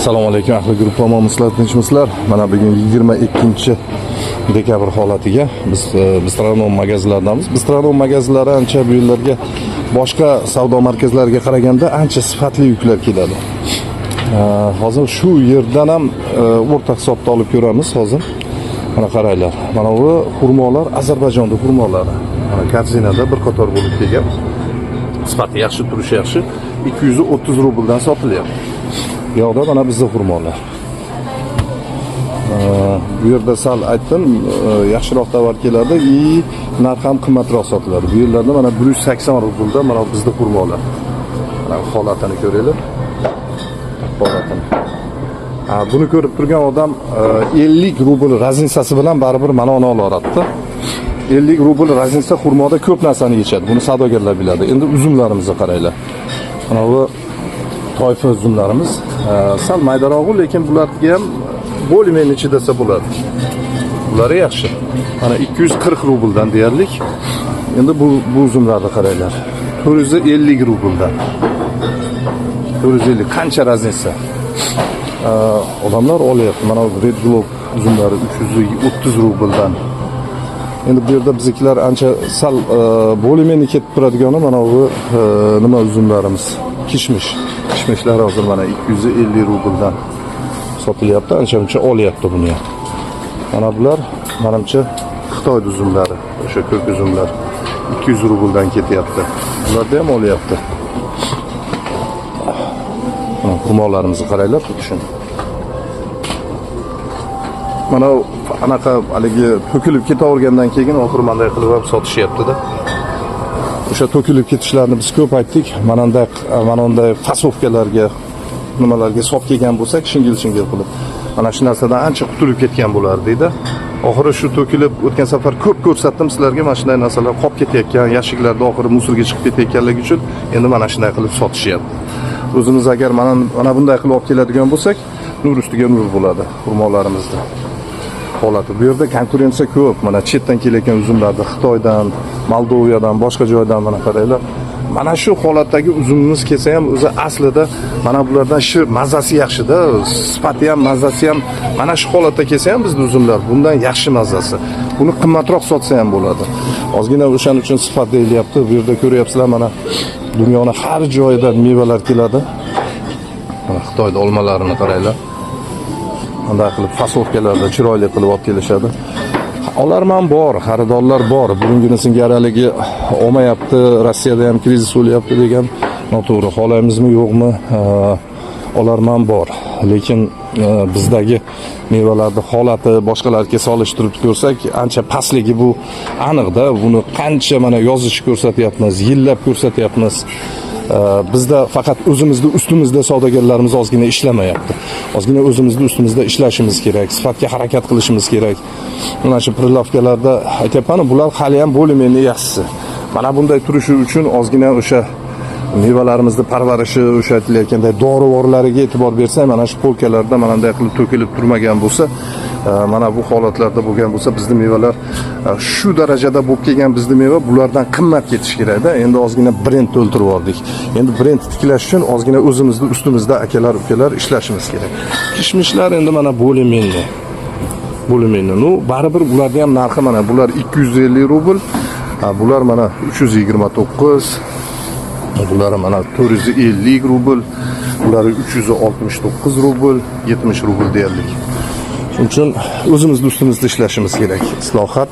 Assalomu alaykum ahli guruh musulmonlar, tinchmisizlar? Mana bugun 22 dekabr holatiga biz Bistronom magazinlaridamiz. Bistronom magazinlari ancha bu yerlarga boshqa savdo markazlariga qaraganda ancha sifatli yuklar keladi. Hozir shu yerdan ham o'rta hisobda olib ko'ramiz hozir. Mana qaranglar. Mana bu xurmolar Ozarbayjonda xurmolari. Mana kartinada bir qator bo'lib kelgan. Sifati yaxshi, turishi yaxshi. 230 rubldan sotilyapti. Bu yoqda mana bizning xurmolar. Bu yerda sal aytdim, yaxshiroq tovar keladi, narx ham qimmatroq sotiladi. Bu yerlarda mana 180 rublda mana bizning xurmolar. Mana holatini ko'ringlar. Holatini. Buni ko'rib turgan odam 50 rubl razninsasi bilan baribir mana uni olaveradi. 50 rubl razninsa xurmoda ko'p narsani yechadi. Buni savdogarlar biladi. Endi uzumlarimizni qaranglar. Mana bu toyfa uzumlarimiz sal maydaroq, lekin bularga ham bo'limen ichida desa bo'ladi. Bular yaxshi. Mana 240 rubldan deyarlik. Endi bu uzumlarni qaranglar. 450 rubldan. 450 qancha razninsa. Odamlar olyapti. Mana Red Globe uzumlari 330 rubldan. Endi bu yerda biziklar ancha sal bo'limeni ketib turadigani mana bu nima uzumlarimiz? Kishmishlar hozir mana 250 rubldan sotilyapti. Ancha-muncha olyapti buni ham. Mana bular menimcha Xitoy uzumlari, o'sha ko'k uzumlar 200 rubldan ketyapti. Bularda ham olyapti. Mana xurmolarimizni qaranglar, shuni. Mana anaqa haligi to'kilib ketavergandan keyin oxiri bunday qilib ham sotishyapti-da. O'sha to'kilib ketishlarni biz ko'p aytdik. Mana unday fasovkalarga, nimalarga solib kelgan bo'lsak, shingil qilib. Mana shu narsadan ancha qutulib ketgan bo'lardi-da. Oxiri shu to'kilib o'tgan safar ko'p ko'rsatdim sizlarga, mana shunday narsalar qolib ketayotgan, yashiklarda oxiri musulga chiqib ketayotganligi uchun endi mana shunday qilib sotishyapti. O'zimiz agar mana bunday qilib olib keladigan bo'lsak, nur ustiga nur bo'ladi xurmolarimizda. Holati. Bu yerda konkurensiya ko'p. Mana chetdan kelayotgan uzumlarni Xitoydan, Moldovadan, boshqa joydan mana qaranglar. Mana shu holatdagi uzumimiz kelsa ham o'zi aslida mana bulardan shu mazasi yaxshi-da, sifati ham, mazasi ham mana shu holatda kelsa ham bizning uzumlar bundan yaxshi mazasi. Buni qimmatroq sotsa ham bo'ladi. Ozgina o'shaning uchun sifat deyilyapti. Bu yerda ko'ryapsizlar, mana dunyoning har joyidan mevalar keladi. Mana Xitoyda olmalarini qaranglar. Bunday qilib fasovkalarda chiroyli qilib olib kelishadi. Olarman bor, xaridorlar bor. Bugungi singari olmayapti, Rossiyada ham krizis bo'lyapti degan noto'g'ri. Xohlaymizmi, yo'qmi? Olarman bor. Lekin bizdagi mevalarning holati boshqalarga solishtirib ko'rsak, ancha pastligi bu aniqda. Buni qancha mana yozish ko'rsatyapmiz, yillab ko'rsatyapmiz. Bizda faqat o'zimizning ustimizda savdogarlarimiz ozgina ishlamayapti. Ozgina o'zimizning ustimizda ishlashimiz kerak, sifatga harakat qilishimiz kerak. Mana shu prilavkalarda aytayapman, bular hali ham bo'limeni yaxshisi. Mana bunday turishi uchun ozgina o'sha mevalarimizni parvarishi, o'sha aytilayotganday dorivorlariga e'tibor bersak, mana shu polkalarda mana bunday qilib to'kilib turmagan bo'lsa, mana bu holatlarda bo'lgan bo'lsa, bizning mevalar shu darajada bo'lib kelgan bizning meva bulardan qimmat ketish kerak-da. Endi ozgina brend o'ltirib oldik. Endi brend tiklash uchun ozgina o'zimizning ustimizda akalar, ukalar ishlashimiz kerak. Kishmishlar endi mana bo'limeni. No, baribir bularda ham narxi mana bular 250 rubl, bular mana 329, bular mana 450 rubl, bular 369 rubl, 70 rubl deyarlik. Shuning uchun o'zimizning ustimizda ishlashimiz kerak. Islohot.